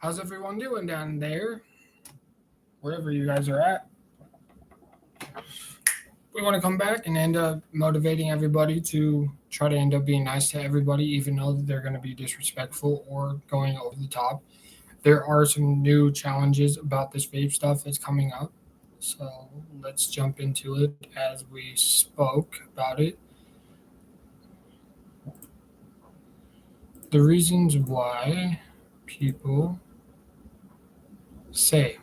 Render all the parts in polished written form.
How's everyone doing down there? Wherever you guys are at. We want to come back and end up motivating everybody to try to end up being nice to everybody, even though they're going to be disrespectful or going over the top. There are some new challenges about this vape stuff that's coming up. So let's jump into it as we spoke about it. The reasons why people say,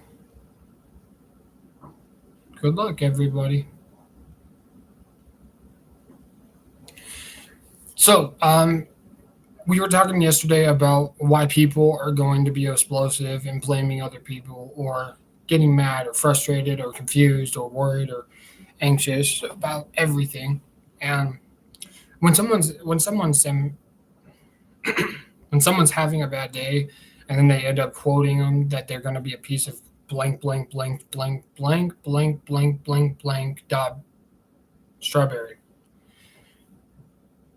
good luck, everybody. So, we were talking yesterday about why people are going to be explosive and blaming other people or getting mad or frustrated or confused or worried or anxious about everything. And when someone's when someone's having a bad day and then they end up quoting them that they're going to be a piece of blank blank blank blank blank blank blank blank blank dot strawberry.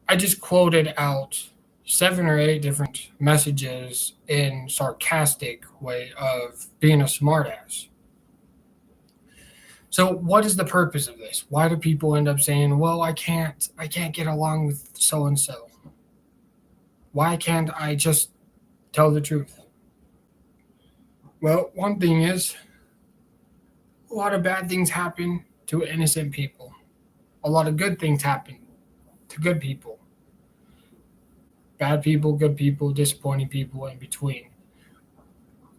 I just quoted out 7 or 8 different messages in sarcastic way of being a smartass. So what is the purpose of this? Why do people end up saying, "Well, I can't get along with so and so. Why can't I just tell the truth?" Well, one thing is a lot of bad things happen to innocent people. A lot of good things happen to good people. Bad people, good people, disappointing people in between.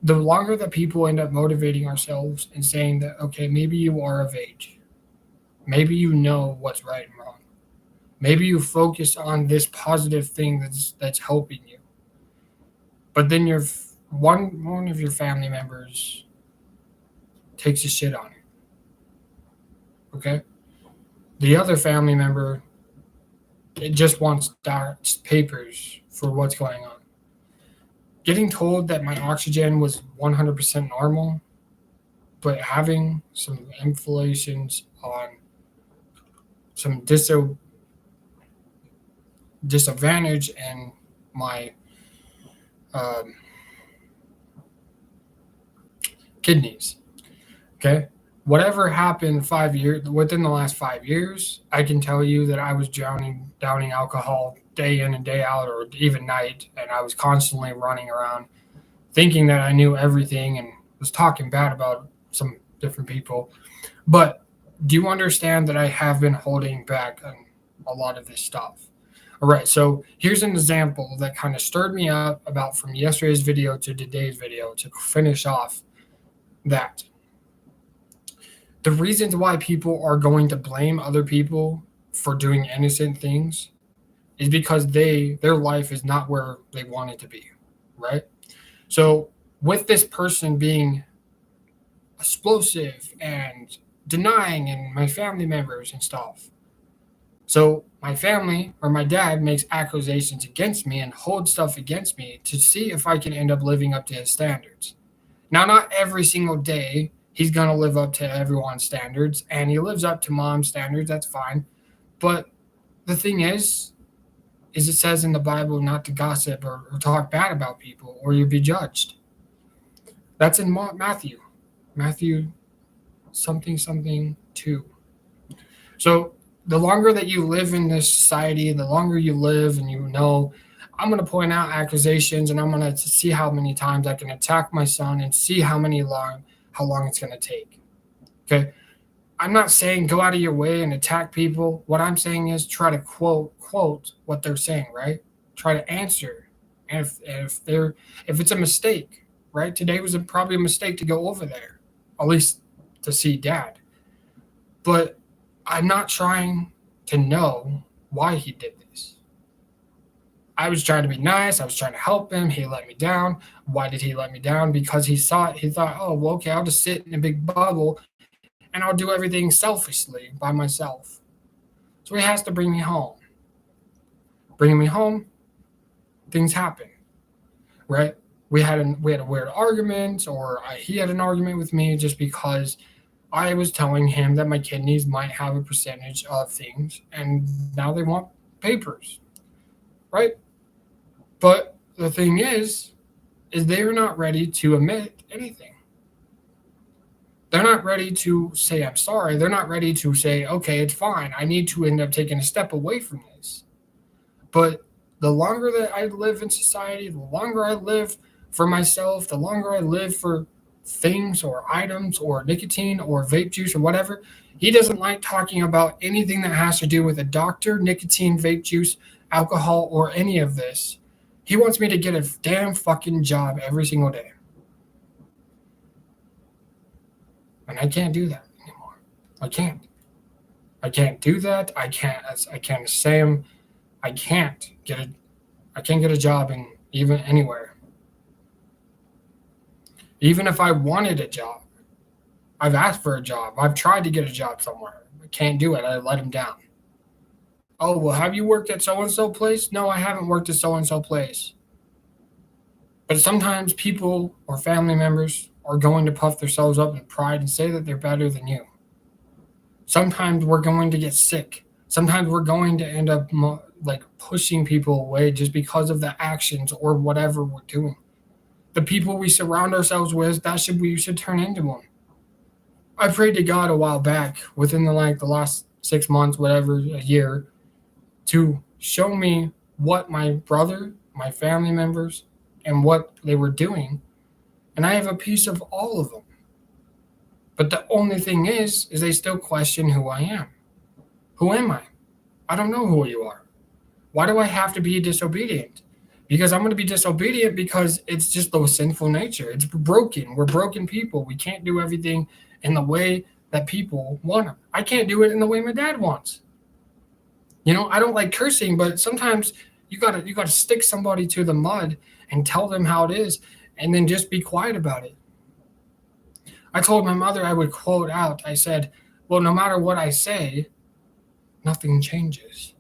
The longer that people end up motivating ourselves and saying that, okay, maybe you are of age, maybe you know what's right and wrong, maybe you focus on this positive thing that's helping you, but then one of your family members takes a shit on it. Okay, the other family member, it just wants papers for what's going on. Getting told that my oxygen was 100% normal, but having some inflations on some disadvantage in my um, kidneys. Okay. Whatever happened 5 years within the last 5 years, I can tell you that I was downing alcohol day in and day out, or even night, and I was constantly running around thinking that I knew everything and was talking bad about some different people. But do you understand that I have been holding back on a lot of this stuff? All right, so here's an example that kind of stirred me up about from yesterday's video to today's video to finish off that. The reasons why people are going to blame other people for doing innocent things is because their life is not where they want it to be, right? So with this person being explosive and denying and my family members and stuff. So my family or my dad makes accusations against me and holds stuff against me to see if I can end up living up to his standards. Now, not every single day he's going to live up to everyone's standards, and he lives up to mom's standards. That's fine. But the thing is it says in the Bible not to gossip or talk bad about people or you'll be judged. That's in Matthew something something 2. So the longer that you live in this society, the longer you live and I'm going to point out accusations and I'm going to see how many times I can attack my son and see how long it's going to take. Okay. I'm not saying go out of your way and attack people. What I'm saying is try to quote what they're saying, right? Try to answer. And if it's a mistake, right? Today was probably a mistake to go over there, at least to see dad. But I'm not trying to know why he did this. I was trying to be nice. I was trying to help him. He let me down. Why did he let me down? Because he thought, oh, well, okay, I'll just sit in a big bubble and I'll do everything selfishly by myself. So he has to bring me home. Bringing me home, things happen, right? We had a weird argument, or he had an argument with me just because I was telling him that my kidneys might have a percentage of things, and now they want papers, right? But the thing is, is they're not ready to admit anything. They're not ready to say, I'm sorry. They're not ready to say, okay, it's fine. I need to end up taking a step away from this. But the longer that I live in society, the longer I live for myself, the longer I live for things or items or nicotine or vape juice or whatever, he doesn't like talking about anything that has to do with a doctor, nicotine, vape juice, alcohol, or any of this. He wants me to get a damn fucking job every single day. And I can't do that anymore. I can't. I can't do that. I can't say him. I can't get a I can't get a job in even anywhere. Even if I wanted a job, I've asked for a job. I've tried to get a job somewhere. I can't do it. I let him down. Oh, well, have you worked at so and so place? No, I haven't worked at so and so place. But sometimes people or family members are going to puff themselves up in pride and say that they're better than you. Sometimes we're going to get sick. Sometimes we're going to end up like pushing people away just because of the actions or whatever we're doing. The people we surround ourselves with, we should turn into them. I prayed to God a while back, within the last 6 months, whatever, a year, to show me what my brother, my family members, and what they were doing. And I have a piece of all of them. But the only thing is they still question who I am. Who am I? I don't know who you are. Why do I have to be disobedient? Because I'm going to be disobedient because it's just the sinful nature. It's broken. We're broken people. We can't do everything in the way that people want it. I can't do it in the way my dad wants. I don't like cursing, but sometimes you gotta stick somebody to the mud and tell them how it is, and then just be quiet about it. I told my mother I would quote out. I said, "Well, no matter what I say, nothing changes.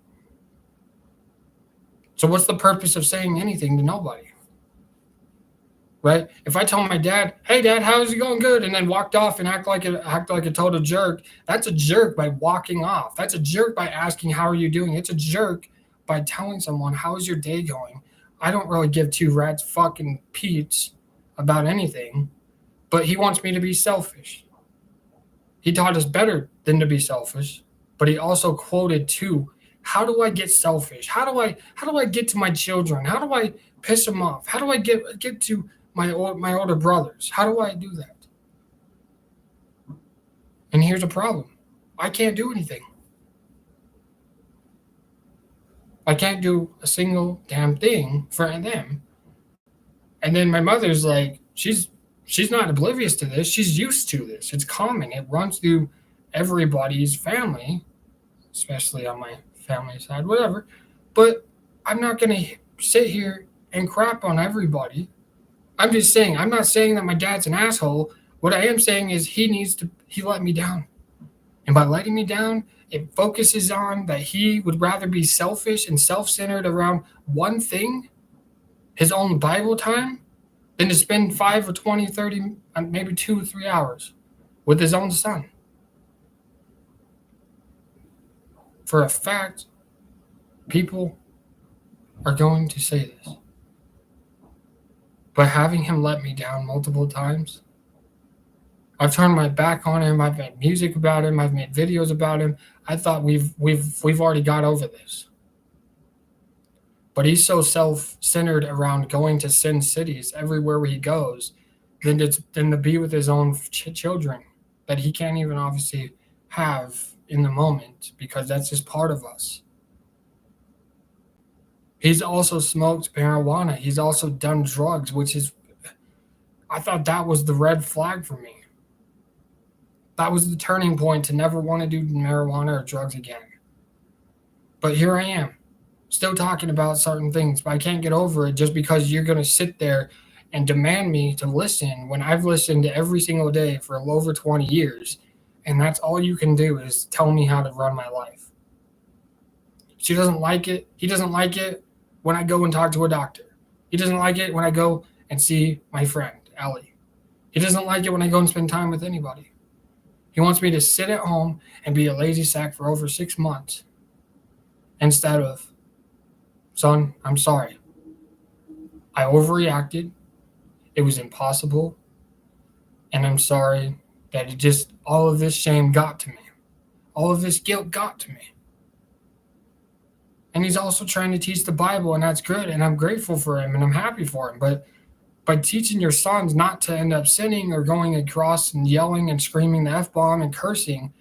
So what's the purpose of saying anything to nobody?" Right? If I tell my dad, "Hey dad, how's it going? Good," and then walked off and act like a total jerk, that's a jerk by walking off. That's a jerk by asking, "How are you doing?" It's a jerk by telling someone, "How's your day going?" I don't really give two rats fucking peats about anything, but he wants me to be selfish. He taught us better than to be selfish, but he also quoted too, how do I get selfish? How do I get to my children? How do I piss them off? How do I get to my older brothers? How do I do that? And here's a problem. I can't do anything. I can't do a single damn thing for them. And then my mother's like, she's not oblivious to this. She's used to this. It's common. It runs through everybody's family, especially on my family side, whatever. But I'm not going to sit here and crap on everybody. I'm just saying, I'm not saying that my dad's an asshole. What I am saying is he let me down. And by letting me down, it focuses on that he would rather be selfish and self-centered around one thing, his own Bible time, than to spend 5 or 20, 30, maybe 2 or 3 hours with his own son. For a fact, people are going to say this. But having him let me down multiple times, I've turned my back on him. I've made music about him. I've made videos about him. I thought we've already got over this. But he's so self-centered around going to sin cities everywhere where he goes, than to be with his own children that he can't even obviously have in the moment because that's just part of us. He's also smoked marijuana. He's also done drugs, I thought that was the red flag for me. That was the turning point to never want to do marijuana or drugs again. But here I am, still talking about certain things, but I can't get over it just because you're going to sit there and demand me to listen when I've listened every single day for over 20 years, and that's all you can do is tell me how to run my life. She doesn't like it. He doesn't like it when I go and talk to a doctor. He doesn't like it when I go and see my friend, Ellie. He doesn't like it when I go and spend time with anybody. He wants me to sit at home and be a lazy sack for over 6 months instead of, son, I'm sorry. I overreacted. It was impossible. And I'm sorry that it just, all of this shame got to me. All of this guilt got to me. And he's also trying to teach the Bible, and that's good. And I'm grateful for him and I'm happy for him. But by teaching your sons not to end up sinning or going across and yelling and screaming the F bomb and cursing,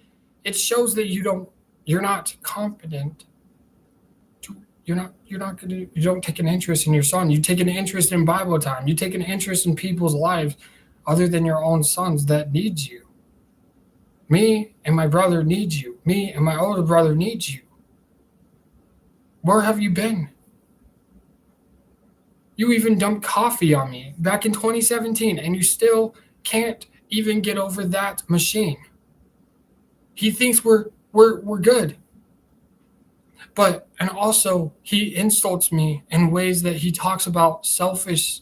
it shows that you're not confident. You don't take an interest in your son. You take an interest in Bible time. You take an interest in people's lives other than your own sons that needs you. Me and my brother need you. Me and my older brother needs you. Where have you been? You even dumped coffee on me back in 2017, and you still can't even get over that machine. He thinks we're good. But, and also, he insults me in ways that he talks about selfish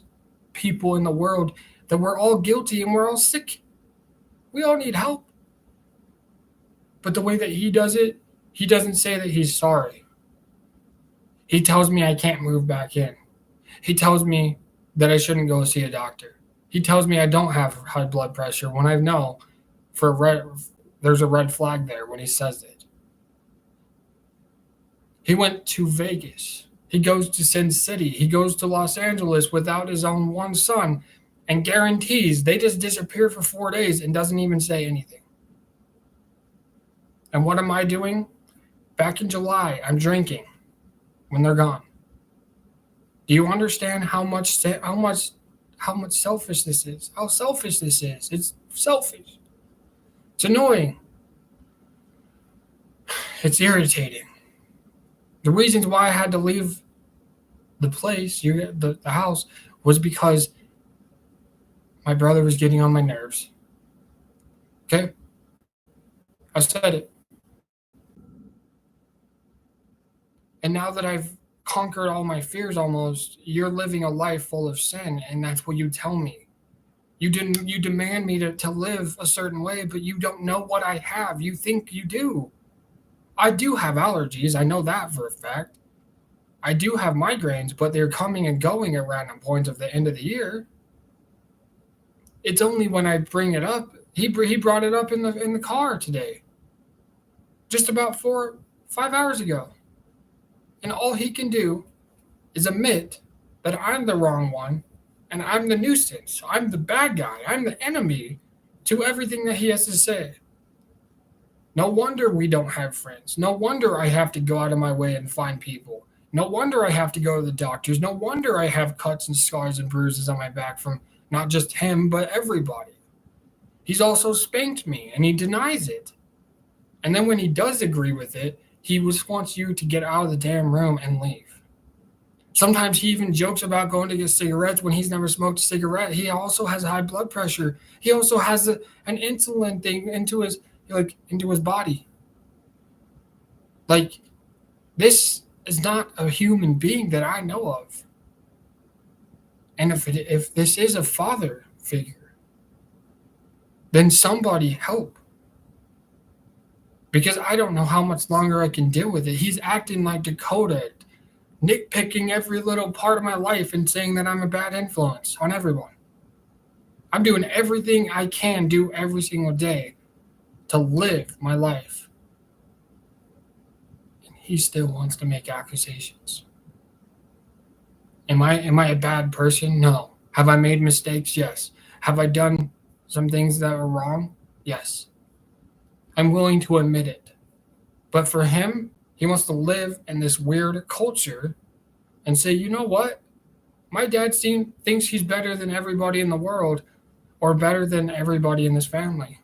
people in the world, that we're all guilty and we're all sick. We all need help. But the way that he does it, he doesn't say that he's sorry. He tells me I can't move back in. He tells me that I shouldn't go see a doctor. He tells me I don't have high blood pressure when I know there's a red flag there when he says it. He went to Vegas. He goes to Sin City. He goes to Los Angeles without his own one son and guarantees they just disappear for 4 days and doesn't even say anything. And what am I doing? Back in July, I'm drinking when they're gone. Do you understand how much selfish this is? How selfish this is? It's selfish. It's annoying. It's irritating. The reasons why I had to leave the place, the house, was because my brother was getting on my nerves. Okay? I said it. And now that I've conquered all my fears almost, you're living a life full of sin, and that's what you tell me. You demand me to live a certain way, but you don't know what I have. You think you do. I do have allergies. I know that for a fact. I do have migraines, but they're coming and going at random points of the end of the year. It's only when I bring it up. He brought it up in the car today, just about 5 hours ago. And all he can do is admit that I'm the wrong one and I'm the nuisance. I'm the bad guy. I'm the enemy to everything that he has to say. No wonder we don't have friends. No wonder I have to go out of my way and find people. No wonder I have to go to the doctors. No wonder I have cuts and scars and bruises on my back from not just him, but everybody. He's also spanked me, and he denies it. And then when he does agree with it, he just wants you to get out of the damn room and leave. Sometimes he even jokes about going to get cigarettes when he's never smoked a cigarette. He also has high blood pressure. He also has an insulin thing into his body. Like, this is not a human being that I know of. And if this is a father figure, then somebody help. Because I don't know how much longer I can deal with it. He's acting like Dakota, nitpicking every little part of my life and saying that I'm a bad influence on everyone. I'm doing everything I can do every single day to live my life. And he still wants to make accusations. Am I a bad person? No. Have I made mistakes? Yes. Have I done some things that are wrong? Yes. I'm willing to admit it. But for him, he wants to live in this weird culture and say, you know what? My dad thinks he's better than everybody in the world or better than everybody in this family.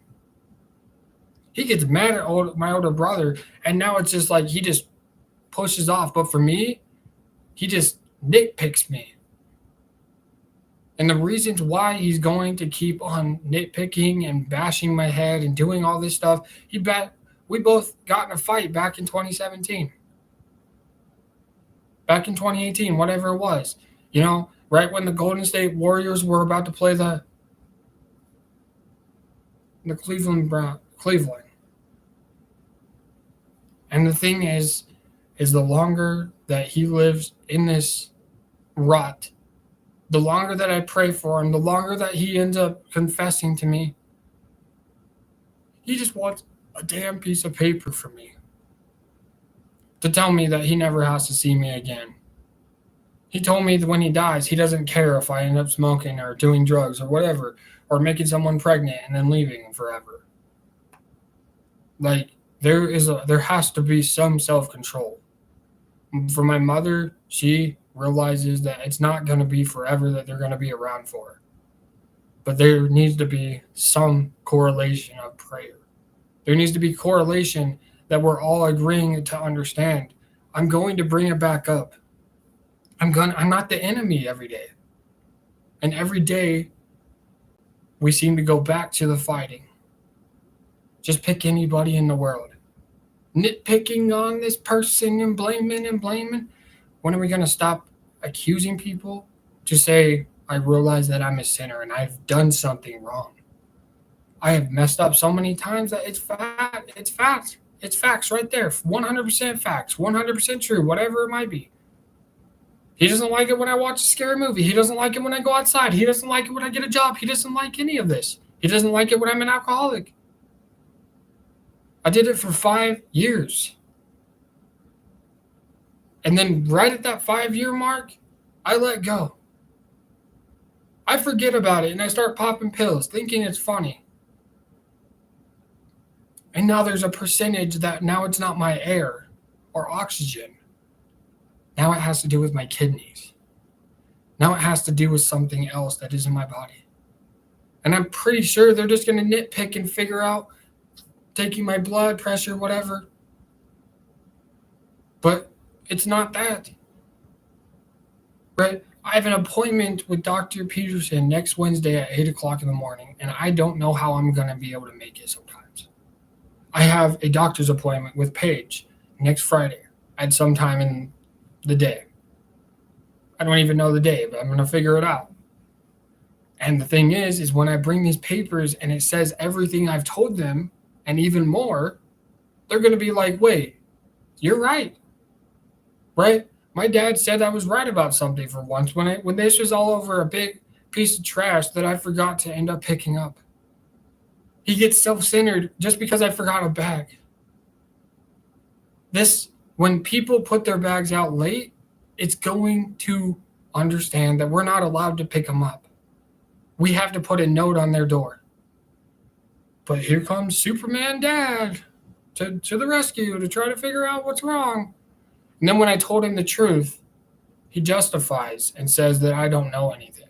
He gets mad at my older brother, and now it's just like he just pushes off. But for me, he just nitpicks me. And the reasons why he's going to keep on nitpicking and bashing my head and doing all this stuff, we both got in a fight back in 2017. Back in 2018, whatever it was. You know, right when the Golden State Warriors were about to play the Cleveland. And the thing is the longer that he lives in this rut, The longer that I pray for him, the longer that he ends up confessing to me, he just wants a damn piece of paper from me to tell me that he never has to see me again. He told me that when he dies, he doesn't care if I end up smoking or doing drugs or whatever, or making someone pregnant and then leaving forever. Like, there has to be some self-control. For my mother, she realizes that it's not going to be forever that they're going to be around for. But there needs to be some correlation of prayer. There needs to be correlation that we're all agreeing to understand. I'm going to bring it back up. I'm not the enemy every day. And every day we seem to go back to the fighting. Just pick anybody in the world. Nitpicking on this person and blaming. When are we going to stop accusing people to say, I realize that I'm a sinner and I've done something wrong? I have messed up so many times that it's facts. It's facts right there. 100% facts, 100% true, whatever it might be. He doesn't like it when I watch a scary movie. He doesn't like it when I go outside. He doesn't like it when I get a job. He doesn't like any of this. He doesn't like it when I'm an alcoholic. I did it for 5 years. And then right at that 5-year mark, I let go. I forget about it and I start popping pills, thinking it's funny. And now there's a percentage that now it's not my air or oxygen. Now it has to do with my kidneys. Now it has to do with something else that is in my body. And I'm pretty sure they're just going to nitpick and figure out taking my blood pressure, whatever. But it's not that. Right? I have an appointment with Dr. Peterson next Wednesday at 8 o'clock in the morning, and I don't know how I'm going to be able to make it sometimes. I have a doctor's appointment with Paige next Friday at some time in the day. I don't even know the day, but I'm going to figure it out. And the thing is when I bring these papers and it says everything I've told them and even more, they're going to be like, wait, you're right. Right? My dad said I was right about something for once when this was all over a big piece of trash that I forgot to end up picking up. He gets self-centered just because I forgot a bag. When people put their bags out late, it's going to understand that we're not allowed to pick them up. We have to put a note on their door. But here comes Superman Dad to the rescue to try to figure out what's wrong. And then when I told him the truth, he justifies and says that I don't know anything.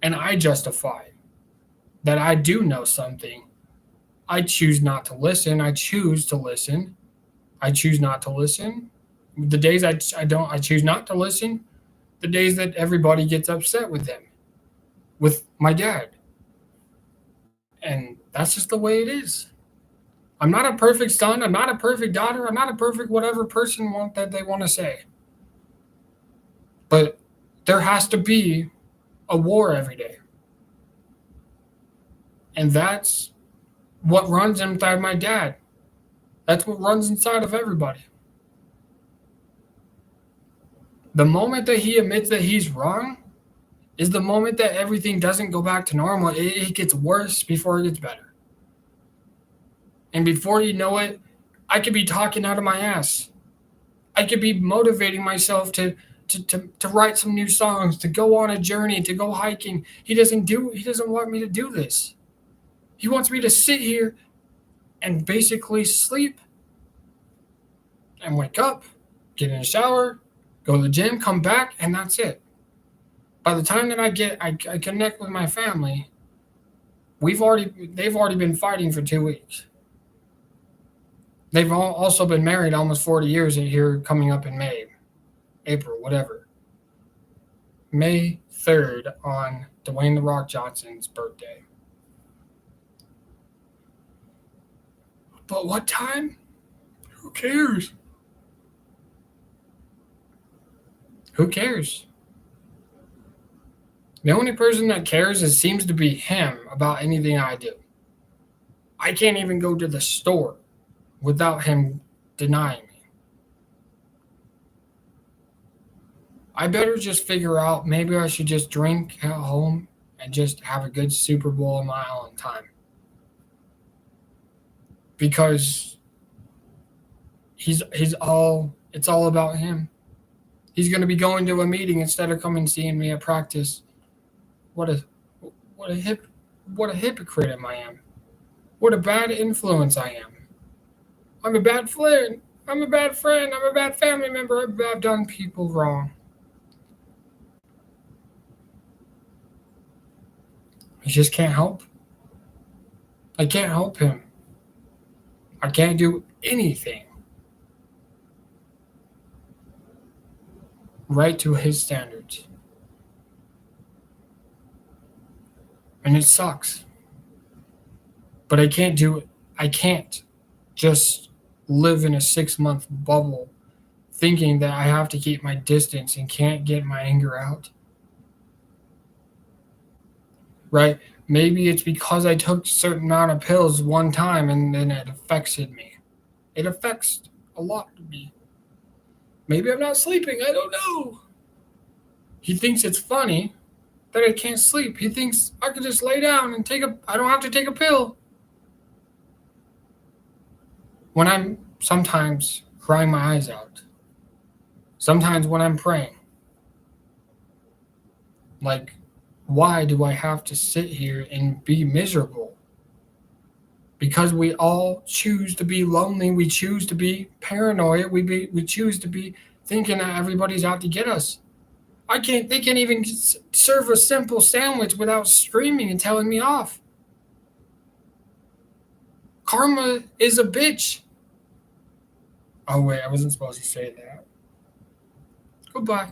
And I justify that I do know something. I choose not to listen. I choose to listen. I choose not to listen. The days I choose not to listen, the days that everybody gets upset with him, with my dad. And that's just the way it is. I'm not a perfect son. I'm not a perfect daughter. I'm not a perfect whatever person that they want to say. But there has to be a war every day. And that's what runs inside my dad. That's what runs inside of everybody. The moment that he admits that he's wrong is the moment that everything doesn't go back to normal. It gets worse before it gets better. And before you know it, I could be talking out of my ass. I could be motivating myself to write some new songs, to go on a journey, to go hiking. He doesn't want me to do this. He wants me to sit here and basically sleep and wake up, get in a shower, go to the gym, come back, and that's it. By the time that I connect with my family, they've already been fighting for 2 weeks. They've also been married almost 40 years here coming up in April, whatever. May 3rd on Dwayne "The Rock" Johnson's birthday. But what time? Who cares? Who cares? The only person that cares seems to be him about anything I do. I can't even go to the store without him denying me. I better just figure out maybe I should just drink at home and just have a good Super Bowl in my own time. Because he's all it's all about him. He's gonna be going to a meeting instead of coming seeing me at practice. What a what a hip what a hypocrite I am. What a bad influence I am. I'm a bad friend. I'm a bad friend. I'm a bad family member. I've done people wrong. I just can't help. I can't help him. I can't do anything right to his standards. And it sucks. But I can't do it. I can't just live in a 6 month bubble thinking that I have to keep my distance and can't get my anger out. Right? Maybe it's because I took a certain amount of pills one time and then it affected me. It affects a lot of me. Maybe I'm not sleeping. I don't know. He thinks it's funny that I can't sleep. He thinks I could just lay down and I don't have to take a pill. When I'm sometimes crying my eyes out, sometimes when I'm praying, like, why do I have to sit here and be miserable? Because we all choose to be lonely. We choose to be paranoid. We choose to be thinking that everybody's out to get us. They can't even serve a simple sandwich without screaming and telling me off. Karma is a bitch. Oh, wait, I wasn't supposed to say that. Goodbye.